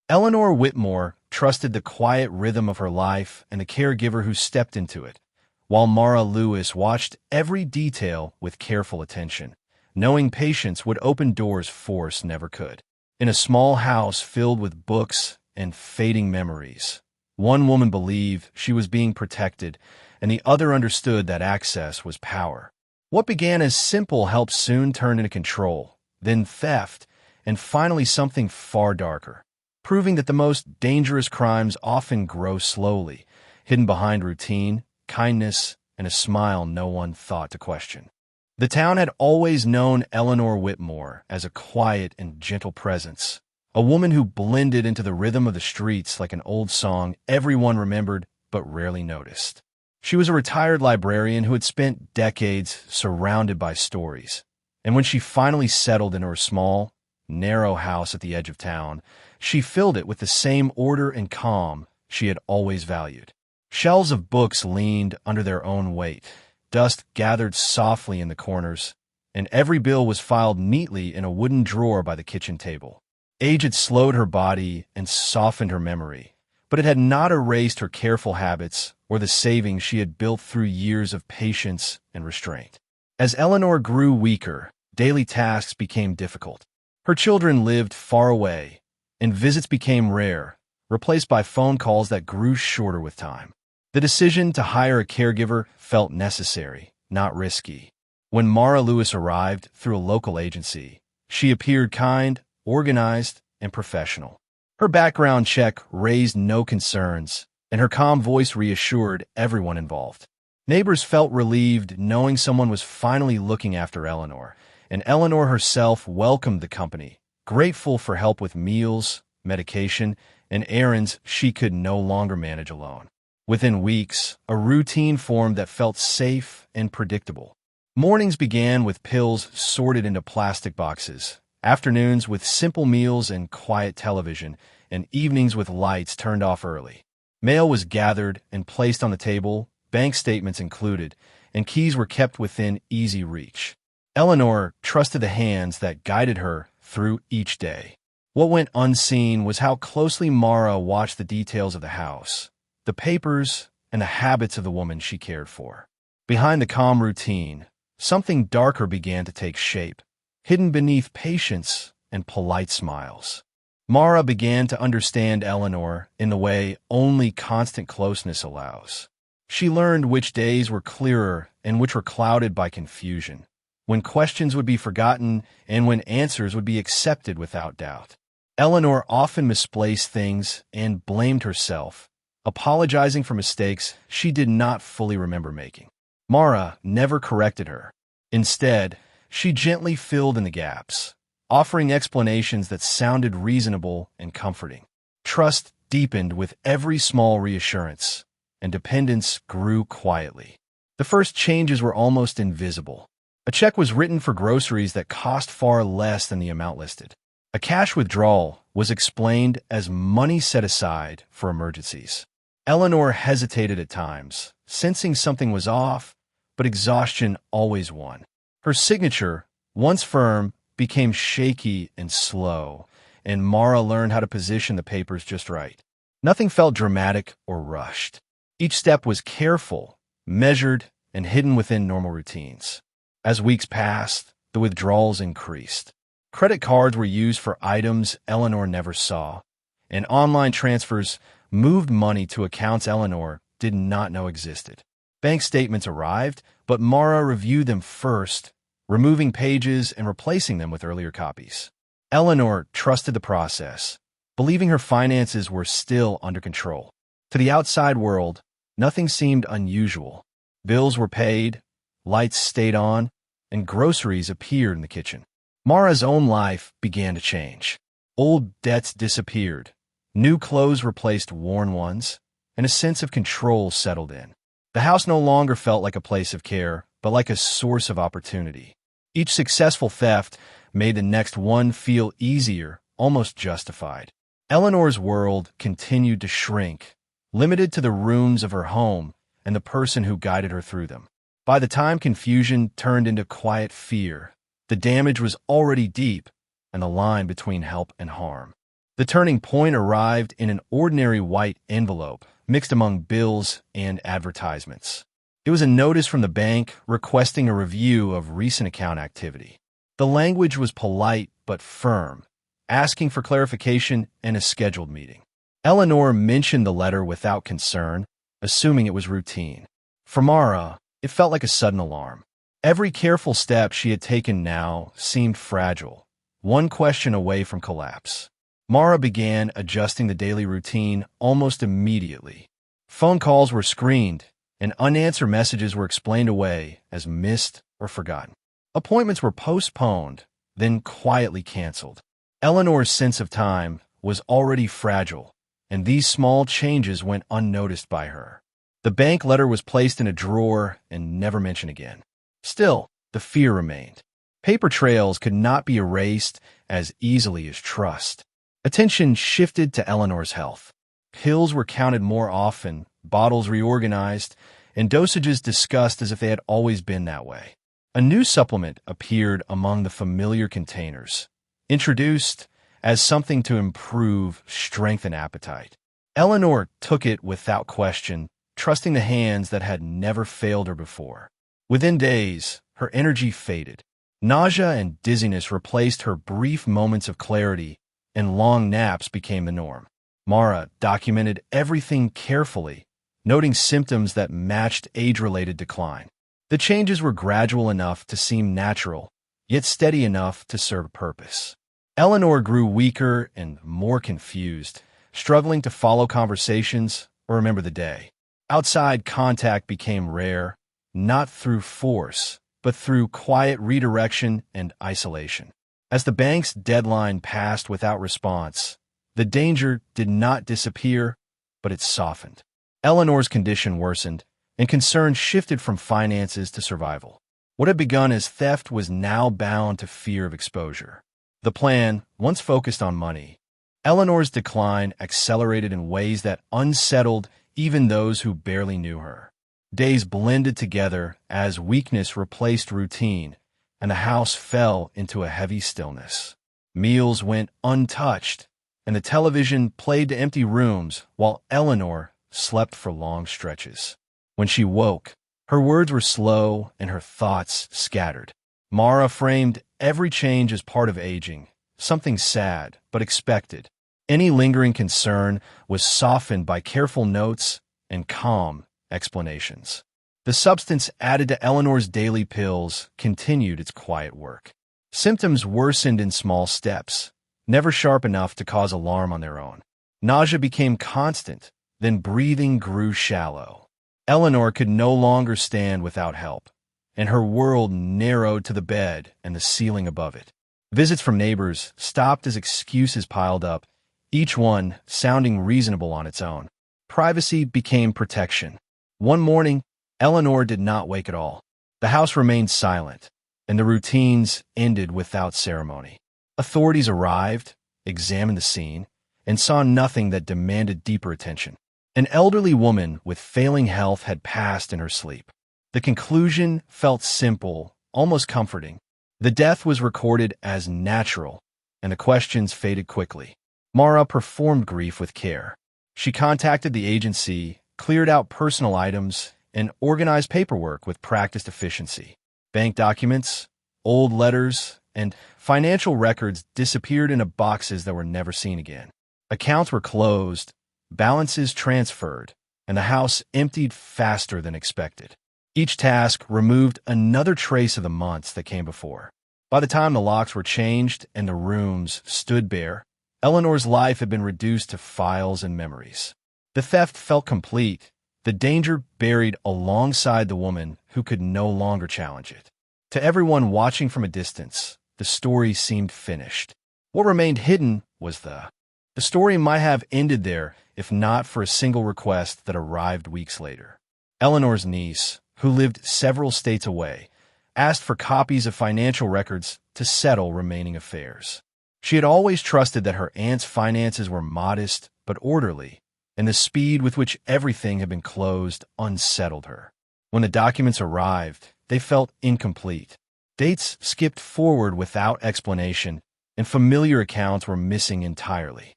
Eleanor Whitmore trusted the quiet rhythm of her life and the caregiver who stepped into it, while Mara Lewis watched every detail with careful attention, knowing patience would open doors force never could. In a small house filled with books and fading memories, one woman believed she was being protected, and the other understood that access was power. What began as simple help soon turned into control, then theft, and finally something far darker, proving that the most dangerous crimes often grow slowly, hidden behind routine, kindness, and a smile no one thought to question. The town had always known Eleanor Whitmore as a quiet and gentle presence, a woman who blended into the rhythm of the streets like an old song everyone remembered but rarely noticed. She was a retired librarian who had spent decades surrounded by stories, and when she finally settled into her small, narrow house at the edge of town, she filled it with the same order and calm she had always valued. Shelves of books leaned under their own weight, dust gathered softly in the corners, and every bill was filed neatly in a wooden drawer by the kitchen table. Age had slowed her body and softened her memory, but it had not erased her careful habits or the savings she had built through years of patience and restraint. As Eleanor grew weaker, daily tasks became difficult. Her children lived far away, and visits became rare, replaced by phone calls that grew shorter with time. The decision to hire a caregiver felt necessary, not risky. When Mara Lewis arrived through a local agency, she appeared kind, organized, and professional. Her background check raised no concerns, and her calm voice reassured everyone involved. Neighbors felt relieved knowing someone was finally looking after Eleanor, and Eleanor herself welcomed the company, grateful for help with meals, medication, and errands she could no longer manage alone. Within weeks, a routine formed that felt safe and predictable. Mornings began with pills sorted into plastic boxes, afternoons with simple meals and quiet television, and evenings with lights turned off early. Mail was gathered and placed on the table, bank statements included, and keys were kept within easy reach. Eleanor trusted the hands that guided her through each day. What went unseen was how closely Mara watched the details of the house, the papers, and the habits of the woman she cared for. Behind the calm routine, something darker began to take shape, hidden beneath patience and polite smiles. Mara began to understand Eleanor in the way only constant closeness allows. She learned which days were clearer and which were clouded by confusion, when questions would be forgotten and when answers would be accepted without doubt. Eleanor often misplaced things and blamed herself, apologizing for mistakes she did not fully remember making. Mara never corrected her. Instead, she gently filled in the gaps, offering explanations that sounded reasonable and comforting. Trust deepened with every small reassurance, and dependence grew quietly. The first changes were almost invisible. A check was written for groceries that cost far less than the amount listed. A cash withdrawal was explained as money set aside for emergencies. Eleanor hesitated at times, sensing something was off, but exhaustion always won. Her signature, once firm, became shaky and slow, and Mara learned how to position the papers just right. Nothing felt dramatic or rushed. Each step was careful, measured, and hidden within normal routines. As weeks passed, the withdrawals increased. Credit cards were used for items Eleanor never saw, and online transfers moved money to accounts Eleanor did not know existed. Bank statements arrived, but Mara reviewed them first, removing pages and replacing them with earlier copies. Eleanor trusted the process, believing her finances were still under control. To the outside world, nothing seemed unusual. Bills were paid, lights stayed on, and groceries appeared in the kitchen. Mara's own life began to change. Old debts disappeared, new clothes replaced worn ones, and a sense of control settled in. The house no longer felt like a place of care, but like a source of opportunity. Each successful theft made the next one feel easier, almost justified. Eleanor's world continued to shrink, limited to the rooms of her home and the person who guided her through them. By the time confusion turned into quiet fear, the damage was already deep, and the line between help and harm The turning point arrived in an ordinary white envelope, mixed among bills and advertisements. It was a notice from the bank requesting a review of recent account activity. The language was polite but firm, asking for clarification and a scheduled meeting. Eleanor mentioned the letter without concern, assuming it was routine. For Mara, it felt like a sudden alarm. Every careful step she had taken now seemed fragile, one question away from collapse. Mara began adjusting the daily routine almost immediately. Phone calls were screened, and unanswered messages were explained away as missed or forgotten. Appointments were postponed, then quietly canceled. Eleanor's sense of time was already fragile, and these small changes went unnoticed by her. The bank letter was placed in a drawer and never mentioned again. Still, the fear remained. Paper trails could not be erased as easily as trust. Attention shifted to Eleanor's health. Pills were counted more often, bottles reorganized, and dosages discussed as if they had always been that way. A new supplement appeared among the familiar containers, introduced as something to improve strength and appetite. Eleanor took it without question, trusting the hands that had never failed her before. Within days, her energy faded. Nausea and dizziness replaced her brief moments of clarity, and long naps became the norm. Mara documented everything carefully, noting symptoms that matched age-related decline. The changes were gradual enough to seem natural, yet steady enough to serve a purpose. Eleanor grew weaker and more confused, struggling to follow conversations or remember the day. Outside contact became rare, not through force, but through quiet redirection and isolation. As the bank's deadline passed without response, the danger did not disappear, but it softened. Eleanor's condition worsened, and concern shifted from finances to survival. What had begun as theft was now bound to fear of exposure. The plan, once focused on money, Eleanor's decline accelerated in ways that unsettled even those who barely knew her. Days blended together as weakness replaced routine, and the house fell into a heavy stillness. Meals went untouched, and the television played to empty rooms while Eleanor slept for long stretches. When she woke, her words were slow and her thoughts scattered. Mara framed every change as part of aging, something sad but expected. Any lingering concern was softened by careful notes and calm explanations. The substance added to Eleanor's daily pills continued its quiet work. Symptoms worsened in small steps, never sharp enough to cause alarm on their own. Nausea became constant, then breathing grew shallow. Eleanor could no longer stand without help, and her world narrowed to the bed and the ceiling above it. Visits from neighbors stopped as excuses piled up, each one sounding reasonable on its own. Privacy became protection. One morning, Eleanor did not wake at all. The house remained silent, and the routines ended without ceremony. Authorities arrived, examined the scene, and saw nothing that demanded deeper attention. An elderly woman with failing health had passed in her sleep. The conclusion felt simple, almost comforting. The death was recorded as natural, and the questions faded quickly. Mara performed grief with care. She contacted the agency, cleared out personal items, and organized paperwork with practiced efficiency. Bank documents, old letters, and financial records disappeared into boxes that were never seen again. Accounts were closed, balances transferred, and the house emptied faster than expected. Each task removed another trace of the months that came before. By the time the locks were changed and the rooms stood bare, Eleanor's life had been reduced to files and memories. The theft felt complete, the danger buried alongside the woman who could no longer challenge it. To everyone watching from a distance, the story seemed finished. What remained hidden was the story might have ended there if not for a single request that arrived weeks later. Eleanor's niece, who lived several states away, asked for copies of financial records to settle remaining affairs. She had always trusted that her aunt's finances were modest but orderly, and the speed with which everything had been closed unsettled her. When the documents arrived, they felt incomplete. Dates skipped forward without explanation, and familiar accounts were missing entirely.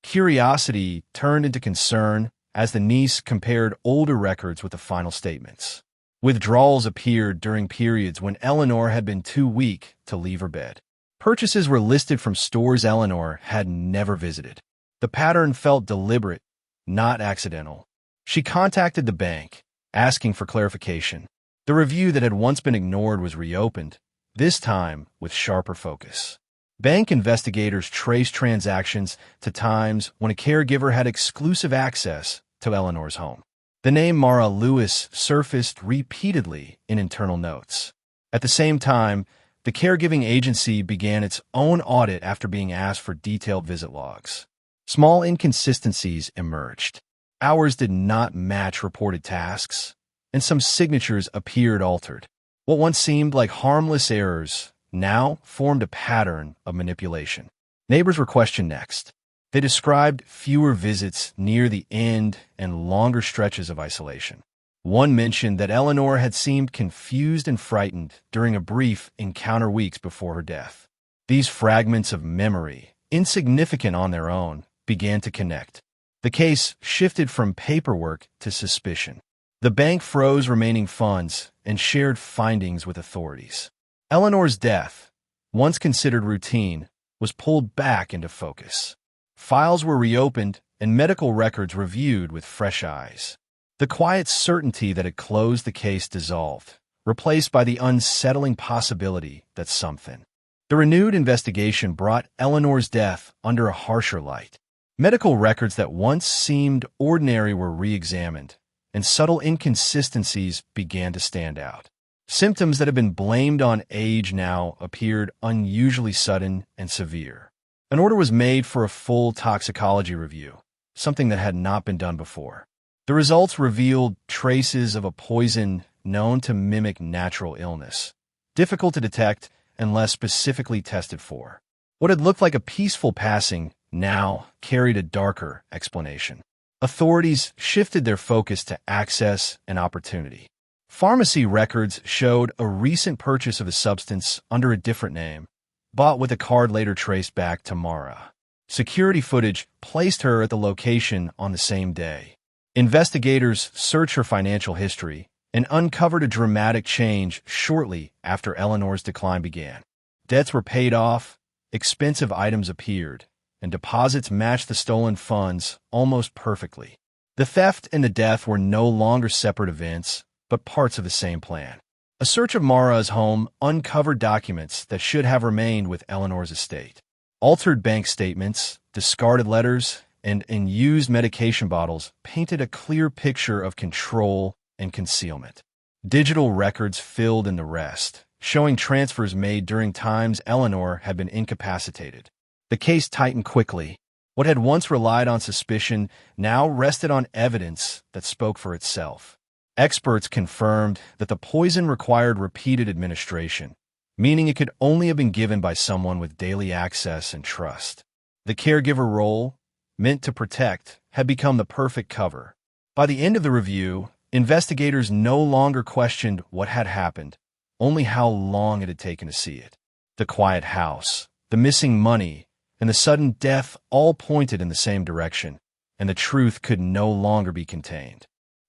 Curiosity turned into concern as the niece compared older records with the final statements. Withdrawals appeared during periods when Eleanor had been too weak to leave her bed. Purchases were listed from stores Eleanor had never visited. The pattern felt deliberate, not accidental. She contacted the bank, asking for clarification. The review that had once been ignored was reopened, this time with sharper focus. Bank investigators traced transactions to times when a caregiver had exclusive access to Eleanor's home. The name Mara Lewis surfaced repeatedly in internal notes. At the same time, the caregiving agency began its own audit after being asked for detailed visit logs. Small inconsistencies emerged. Hours did not match reported tasks, and some signatures appeared altered. What once seemed like harmless errors now formed a pattern of manipulation. Neighbors were questioned next. They described fewer visits near the end and longer stretches of isolation. One mentioned that Eleanor had seemed confused and frightened during a brief encounter weeks before her death. These fragments of memory, insignificant on their own, began to connect. The case shifted from paperwork to suspicion. The bank froze remaining funds and shared findings with authorities. Eleanor's death, once considered routine, was pulled back into focus. Files were reopened and medical records reviewed with fresh eyes. The quiet certainty that had closed the case dissolved, replaced by the unsettling possibility that something. The renewed investigation brought Eleanor's death under a harsher light. Medical records that once seemed ordinary were re-examined, and subtle inconsistencies began to stand out. Symptoms that had been blamed on age now appeared unusually sudden and severe. An order was made for a full toxicology review, something that had not been done before. The results revealed traces of a poison known to mimic natural illness, difficult to detect and less specifically tested for. What had looked like a peaceful passing now carried a darker explanation. Authorities shifted their focus to access and opportunity. Pharmacy records showed a recent purchase of a substance under a different name, bought with a card later traced back to Mara. Security footage placed her at the location on the same day. Investigators searched her financial history and uncovered a dramatic change shortly after Eleanor's decline began. Debts were paid off, expensive items appeared, and deposits matched the stolen funds almost perfectly. The theft and the death were no longer separate events, but parts of the same plan. A search of Mara's home uncovered documents that should have remained with Eleanor's estate. Altered bank statements, discarded letters, and unused medication bottles painted a clear picture of control and concealment. Digital records filled in the rest, showing transfers made during times Eleanor had been incapacitated. The case tightened quickly. What had once relied on suspicion now rested on evidence that spoke for itself. Experts confirmed that the poison required repeated administration, meaning it could only have been given by someone with daily access and trust. The caregiver role, meant to protect, had become the perfect cover. By the end of the review, investigators no longer questioned what had happened, only how long it had taken to see it. The quiet house, the missing money, and the sudden death all pointed in the same direction, and the truth could no longer be contained.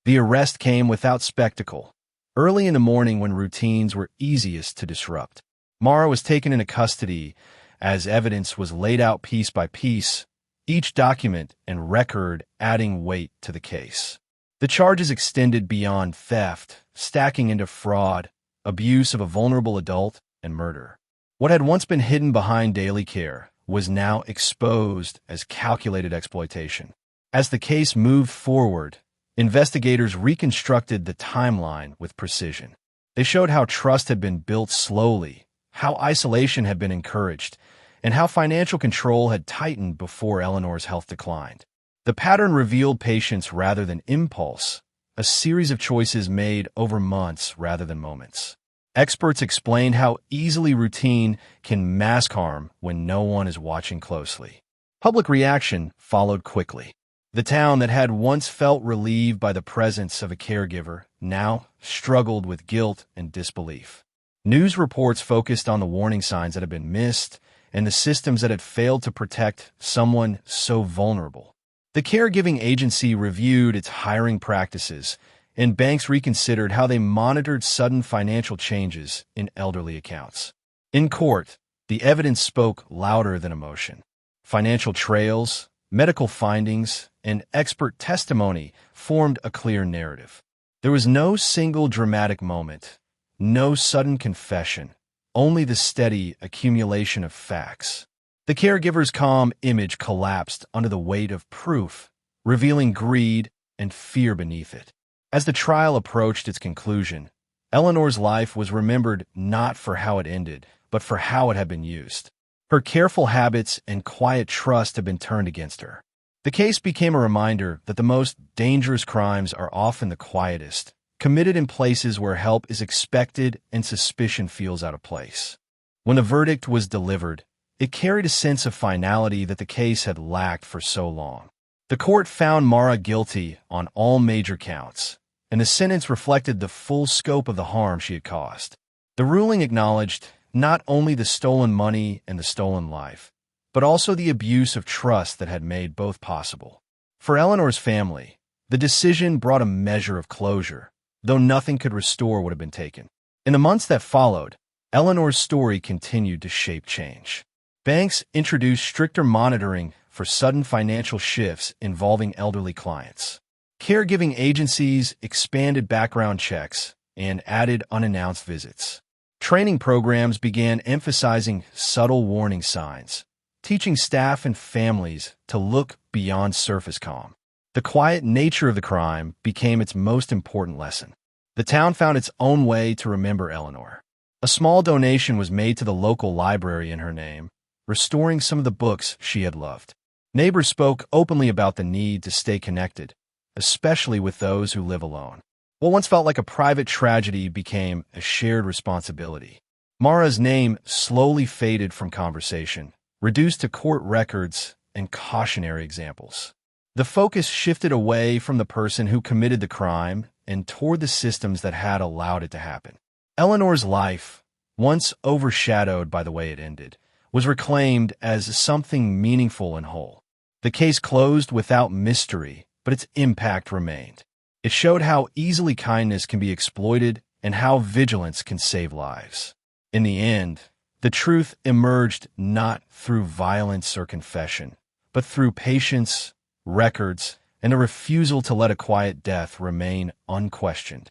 The arrest came without spectacle, early in the morning when routines were easiest to disrupt. Mara was taken into custody as evidence was laid out piece by piece, each document and record adding weight to the case. The charges extended beyond theft, stacking into fraud, abuse of a vulnerable adult, and murder. What had once been hidden behind daily care was now exposed as calculated exploitation. As the case moved forward, investigators reconstructed the timeline with precision. They showed how trust had been built slowly, how isolation had been encouraged, and how financial control had tightened before Eleanor's health declined. The pattern revealed patience rather than impulse, a series of choices made over months rather than moments. Experts explained how easily routine can mask harm when no one is watching closely. Public reaction followed quickly. The town that had once felt relieved by the presence of a caregiver now struggled with guilt and disbelief. News reports focused on the warning signs that had been missed and the systems that had failed to protect someone so vulnerable. The caregiving agency reviewed its hiring practices, and banks reconsidered how they monitored sudden financial changes in elderly accounts. In court, the evidence spoke louder than emotion. Financial trails, medical findings, and expert testimony formed a clear narrative. There was no single dramatic moment, no sudden confession, only the steady accumulation of facts. The caregiver's calm image collapsed under the weight of proof, revealing greed and fear beneath it. As the trial approached its conclusion, Eleanor's life was remembered not for how it ended, but for how it had been used. Her careful habits and quiet trust had been turned against her. The case became a reminder that the most dangerous crimes are often the quietest, committed in places where help is expected and suspicion feels out of place. When the verdict was delivered, it carried a sense of finality that the case had lacked for so long. The court found Mara guilty on all major counts, and the sentence reflected the full scope of the harm she had caused. The ruling acknowledged not only the stolen money and the stolen life, but also the abuse of trust that had made both possible. For Eleanor's family, the decision brought a measure of closure, though nothing could restore what had been taken. In the months that followed, Eleanor's story continued to shape change. Banks introduced stricter monitoring for sudden financial shifts involving elderly clients. Caregiving agencies expanded background checks and added unannounced visits. Training programs began emphasizing subtle warning signs, teaching staff and families to look beyond surface calm. The quiet nature of the crime became its most important lesson. The town found its own way to remember Eleanor. A small donation was made to the local library in her name, restoring some of the books she had loved. Neighbors spoke openly about the need to stay connected, especially with those who live alone. What once felt like a private tragedy became a shared responsibility. Mara's name slowly faded from conversation, reduced to court records and cautionary examples. The focus shifted away from the person who committed the crime and toward the systems that had allowed it to happen. Eleanor's life, once overshadowed by the way it ended, was reclaimed as something meaningful and whole. The case closed without mystery, but its impact remained. It showed how easily kindness can be exploited and how vigilance can save lives. In the end, the truth emerged not through violence or confession, but through patience, records, and a refusal to let a quiet death remain unquestioned.